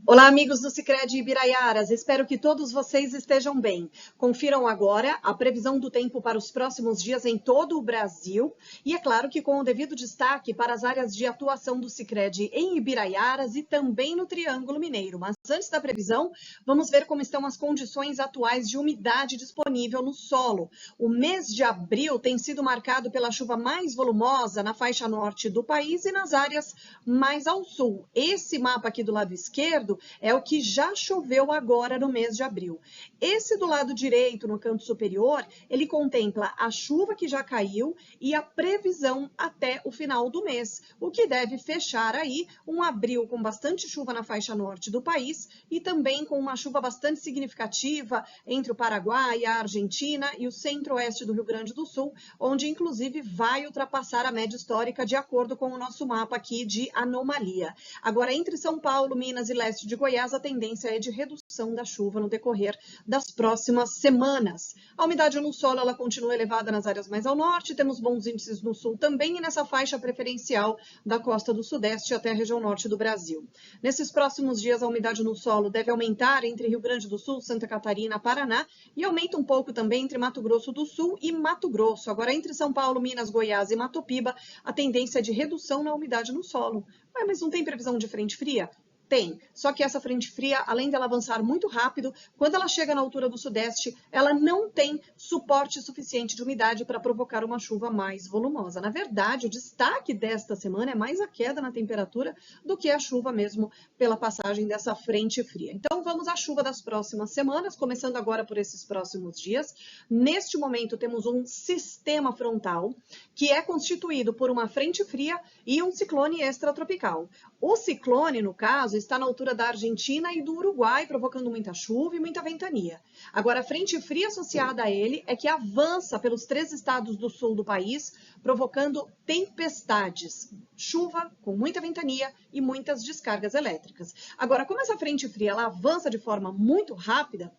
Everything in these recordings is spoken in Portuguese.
Olá, amigos do Sicredi Ibiraiaras, espero que todos vocês estejam bem. Confiram agora a previsão do tempo para os próximos dias em todo o Brasil e, é claro, que com o devido destaque para as áreas de atuação do Sicredi em Ibiraiaras e também no Triângulo Mineiro. Mas antes da previsão, vamos ver como estão as condições atuais de umidade disponível no solo. O mês de abril tem sido marcado pela chuva mais volumosa na faixa norte do país e nas áreas mais ao sul. Esse mapa aqui do lado esquerdo é o que já choveu agora no mês de abril. Esse do lado direito, no canto superior, ele contempla a chuva que já caiu e a previsão até o final do mês, o que deve fechar aí um abril com bastante chuva na faixa norte do país e também com uma chuva bastante significativa entre o Paraguai, a Argentina e o centro-oeste do Rio Grande do Sul, onde inclusive vai ultrapassar a média histórica de acordo com o nosso mapa aqui de anomalia. Agora, entre São Paulo, Minas e leste de Goiás, a tendência é de redução da chuva no decorrer das próximas semanas. A umidade no solo ela continua elevada nas áreas mais ao norte, temos bons índices no sul também e nessa faixa preferencial da costa do sudeste até a região norte do Brasil. Nesses próximos dias, a umidade no solo deve aumentar entre Rio Grande do Sul, Santa Catarina, Paraná e aumenta um pouco também entre Mato Grosso do Sul e Mato Grosso. Agora, entre São Paulo, Minas, Goiás e Mato Piba, a tendência é de redução na umidade no solo. Mas não tem previsão de frente fria? Tem, só que essa frente fria, além dela avançar muito rápido, quando ela chega na altura do sudeste, ela não tem suporte suficiente de umidade para provocar uma chuva mais volumosa. Na verdade, o destaque desta semana é mais a queda na temperatura do que a chuva mesmo pela passagem dessa frente fria. Então vamos à chuva das próximas semanas, começando agora por esses próximos dias. Neste momento temos um sistema frontal que é constituído por uma frente fria e um ciclone extratropical. O ciclone, no caso, está na altura da Argentina e do Uruguai, provocando muita chuva e muita ventania. Agora, a frente fria associada a ele é que avança pelos 3 estados do sul do país, provocando tempestades, chuva com muita ventania e muitas descargas elétricas. Agora, como essa frente fria ela avança de forma muito rápida,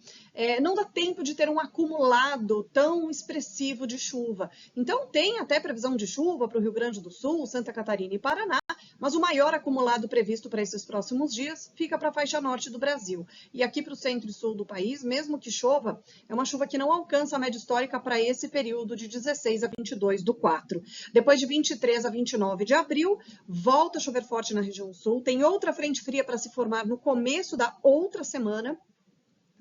não dá tempo de ter um acumulado tão expressivo de chuva. Então, tem até previsão de chuva para o Rio Grande do Sul, Santa Catarina e Paraná, mas o maior acumulado previsto para esses próximos dias fica para a faixa norte do Brasil. E aqui para o centro e sul do país, mesmo que chova, é uma chuva que não alcança a média histórica para esse período de 16 a 22 do 4. Depois de 23 a 29 de abril, volta a chover forte na região sul. Tem outra frente fria para se formar no começo da outra semana,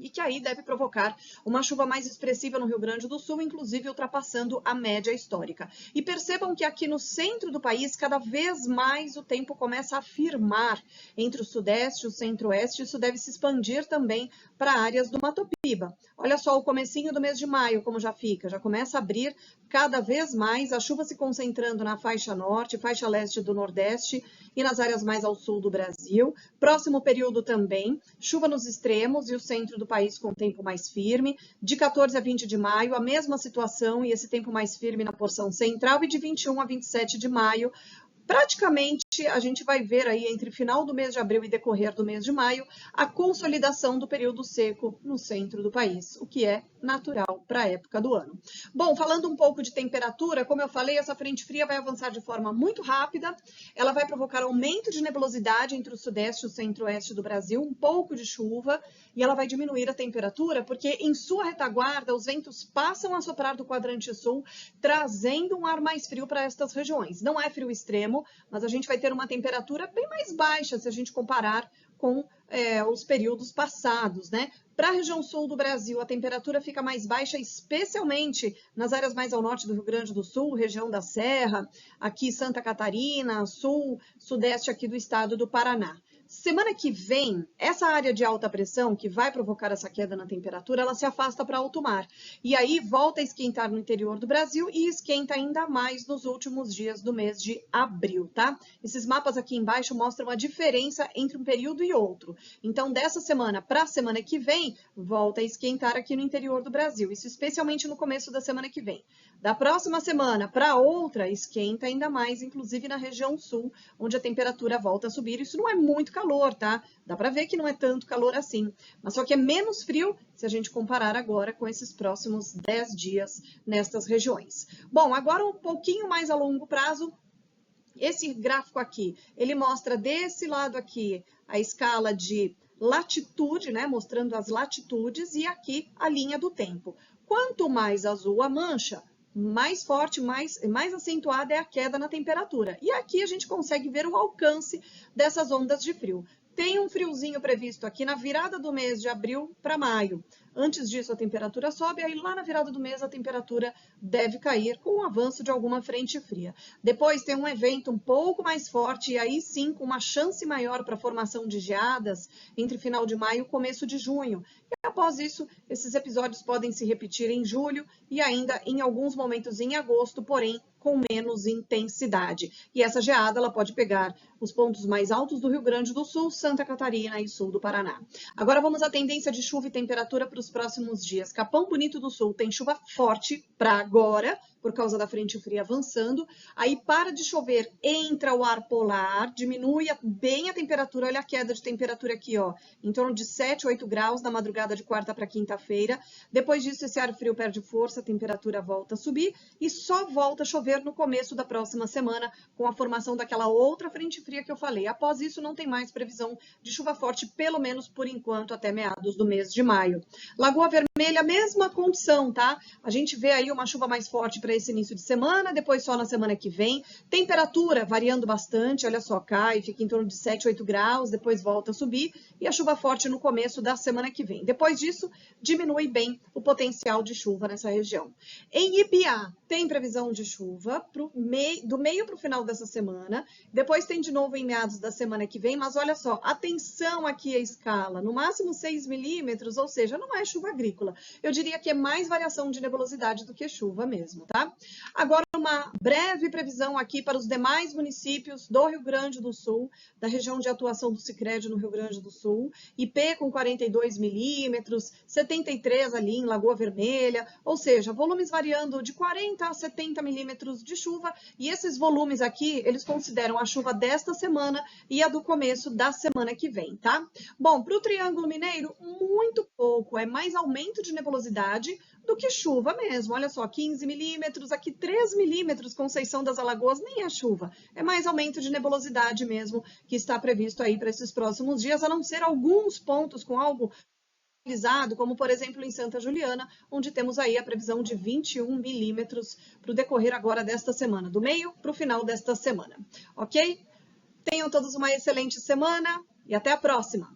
e que aí deve provocar uma chuva mais expressiva no Rio Grande do Sul, inclusive ultrapassando a média histórica. E percebam que aqui no centro do país, cada vez mais o tempo começa a firmar entre o sudeste e o centro-oeste, isso deve se expandir também para áreas do Mato Piba. Olha só o comecinho do mês de maio, como já fica, já começa a abrir cada vez mais, a chuva se concentrando na faixa norte, faixa leste do nordeste e nas áreas mais ao sul do Brasil. Próximo período também, chuva nos extremos e o centro do país com tempo mais firme. De 14 a 20 de maio, a mesma situação e esse tempo mais firme na porção central. E de 21 a 27 de maio, praticamente a gente vai ver aí entre final do mês de abril e decorrer do mês de maio a consolidação do período seco no centro do país, o que é natural para a época do ano. Bom, falando um pouco de temperatura, como eu falei, essa frente fria vai avançar de forma muito rápida, ela vai provocar aumento de nebulosidade entre o sudeste e o centro-oeste do Brasil, um pouco de chuva, e ela vai diminuir a temperatura, porque em sua retaguarda os ventos passam a soprar do quadrante sul, trazendo um ar mais frio para estas regiões. Não é frio extremo, mas a gente vai ter uma temperatura bem mais baixa se a gente comparar com os períodos passados, né? Para a região sul do Brasil, a temperatura fica mais baixa, especialmente nas áreas mais ao norte do Rio Grande do Sul, região da Serra, aqui Santa Catarina, sul, sudeste aqui do estado do Paraná. Semana que vem, essa área de alta pressão que vai provocar essa queda na temperatura, ela se afasta para alto mar. E aí volta a esquentar no interior do Brasil e esquenta ainda mais nos últimos dias do mês de abril, tá? Esses mapas aqui embaixo mostram a diferença entre um período e outro. Então, dessa semana para a semana que vem, volta a esquentar aqui no interior do Brasil. Isso especialmente no começo da semana que vem. Da próxima semana para outra, esquenta ainda mais, inclusive na região sul, onde a temperatura volta a subir. Isso não é muito calor, tá? Dá para ver que não é tanto calor assim, mas só que é menos frio se a gente comparar agora com esses próximos 10 dias nestas regiões. Bom, agora um pouquinho mais a longo prazo, Esse gráfico aqui, ele mostra desse lado aqui a escala de latitude, né, mostrando as latitudes, e aqui a linha do tempo. Quanto mais azul a mancha, mais forte, mais acentuada é a queda na temperatura. E aqui a gente consegue ver o alcance dessas ondas de frio. Tem um friozinho previsto aqui na virada do mês de abril para maio. Antes disso, a temperatura sobe, aí lá na virada do mês a temperatura deve cair com o avanço de alguma frente fria. Depois tem um evento um pouco mais forte e aí sim com uma chance maior para a formação de geadas entre final de maio e começo de junho. E após isso, esses episódios podem se repetir em julho e ainda em alguns momentos em agosto, porém com menos intensidade. E essa geada ela pode pegar os pontos mais altos do Rio Grande do Sul, Santa Catarina e sul do Paraná. Agora vamos à tendência de chuva e temperatura para os próximos dias. Capão Bonito do Sul tem chuva forte para agora, por causa da frente fria avançando. Aí para de chover, entra o ar polar, diminui bem a temperatura. Olha a queda de temperatura aqui, ó, em torno de 7, 8 graus na madrugada de quarta para quinta-feira. Depois disso, esse ar frio perde força, a temperatura volta a subir e só volta a chover no começo da próxima semana, com a formação daquela outra frente fria que eu falei. Após isso, não tem mais previsão de chuva forte, pelo menos por enquanto, até meados do mês de maio. Lagoa Vermelha, mesma condição, tá? A gente vê aí uma chuva mais forte para esse início de semana, depois só na semana que vem. Temperatura variando bastante, olha só, cai, fica em torno de 7, 8 graus, depois volta a subir, e a chuva forte no começo da semana que vem. Depois disso, diminui bem o potencial de chuva nessa região. Em Ibiá, tem previsão de chuva do meio para o final dessa semana, depois tem de novo em meados da semana que vem, mas olha só, atenção aqui à escala, no máximo 6 milímetros, ou seja, não é chuva agrícola. Eu diria que é mais variação de nebulosidade do que chuva mesmo, tá? Agora, uma breve previsão aqui para os demais municípios do Rio Grande do Sul, da região de atuação do Sicredi no Rio Grande do Sul, IP com 42 milímetros, 73 ali em Lagoa Vermelha, ou seja, volumes variando de 40 a 70 milímetros de chuva, e esses volumes aqui, eles consideram a chuva desta semana e a do começo da semana que vem, tá? Bom, para o Triângulo Mineiro, muito pouco, é mais aumento de nebulosidade do que chuva mesmo. Olha só, 15 milímetros, aqui 3 milímetros, Conceição das Alagoas, nem é chuva. É mais aumento de nebulosidade mesmo que está previsto aí para esses próximos dias, a não ser alguns pontos com algo como por exemplo em Santa Juliana, onde temos aí a previsão de 21 milímetros para o decorrer agora desta semana, do meio para o final desta semana, ok? Tenham todos uma excelente semana e até a próxima!